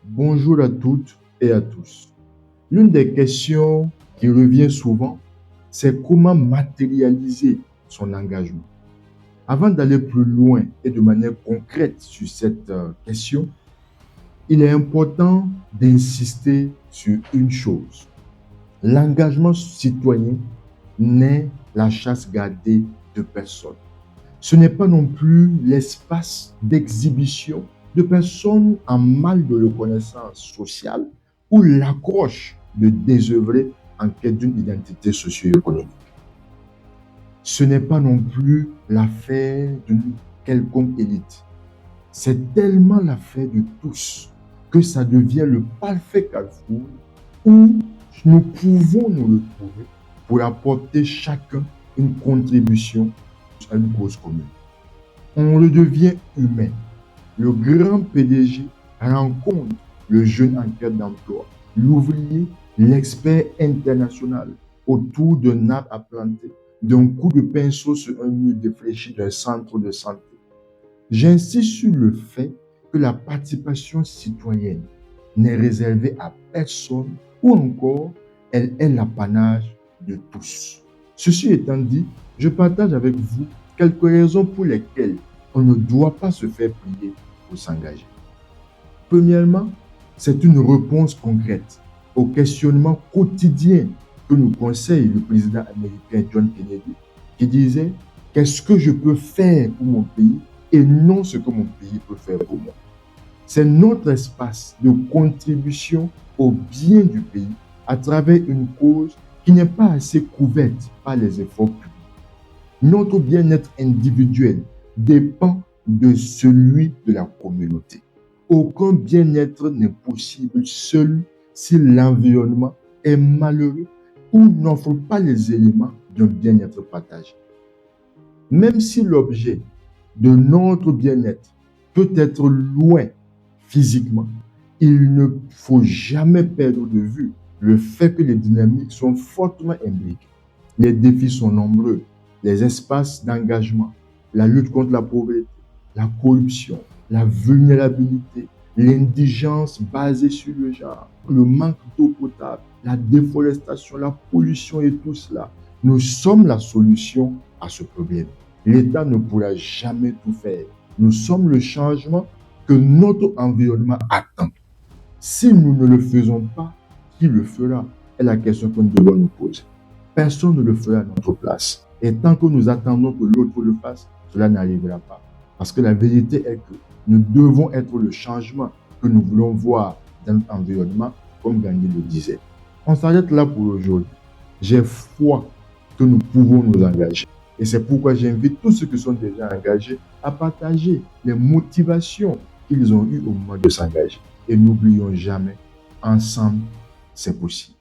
Bonjour à toutes et à tous. L'une des questions qui revient souvent, c'est comment matérialiser son engagement. Avant d'aller plus loin et de manière concrète sur cette question, il est important d'insister sur une chose. L'engagement citoyen n'est la chasse gardée de personne. Ce n'est pas non plus l'espace d'exhibition de personnes en mal de reconnaissance sociale ou l'accroche de désœuvrés en quête d'une identité socio-économique. Ce n'est pas non plus l'affaire d'une quelconque élite. C'est tellement l'affaire de tous que ça devient le parfait carrefour où nous pouvons nous retrouver pour apporter chacun une contribution à une cause commune. On redevient humain. Le grand PDG rencontre le jeune en quête d'emploi, l'ouvrier, l'expert international autour d'un arbre à planter, d'un coup de pinceau sur un mur défléchi d'un centre de santé. J'insiste sur le fait que la participation citoyenne n'est réservée à personne ou encore elle est l'apanage de tous. Ceci étant dit, je partage avec vous quelques raisons pour lesquelles on ne doit pas se faire prier pour s'engager. Premièrement, c'est une réponse concrète au questionnement quotidien que nous conseille le président américain John Kennedy, qui disait « Qu'est-ce que je peux faire pour mon pays et non ce que mon pays peut faire pour moi ». C'est notre espace de contribution au bien du pays à travers une cause qui n'est pas assez couverte par les efforts publics. Notre bien-être individuel dépend de celui de la communauté. Aucun bien-être n'est possible seul si l'environnement est malheureux ou n'offre pas les éléments d'un bien-être partagé. Même si l'objet de notre bien-être peut être loin physiquement, il ne faut jamais perdre de vue le fait que les dynamiques sont fortement imbriquées. Les défis sont nombreux, les espaces d'engagement, la lutte contre la pauvreté, la corruption, la vulnérabilité, l'indigence basée sur le genre, le manque d'eau potable, la déforestation, la pollution et tout cela. Nous sommes la solution à ce problème. L'État ne pourra jamais tout faire. Nous sommes le changement que notre environnement attend. Si nous ne le faisons pas, qui le fera? Est la question que nous devons nous poser. Personne ne le fera à notre place. Et tant que nous attendons que l'autre le fasse, cela n'arrivera pas. Parce que la vérité est que nous devons être le changement que nous voulons voir dans notre environnement, comme Gandhi le disait. On s'arrête là pour aujourd'hui. J'ai foi que nous pouvons nous engager. Et c'est pourquoi j'invite tous ceux qui sont déjà engagés à partager les motivations qu'ils ont eues au moment de s'engager. Et n'oublions jamais, ensemble, c'est possible.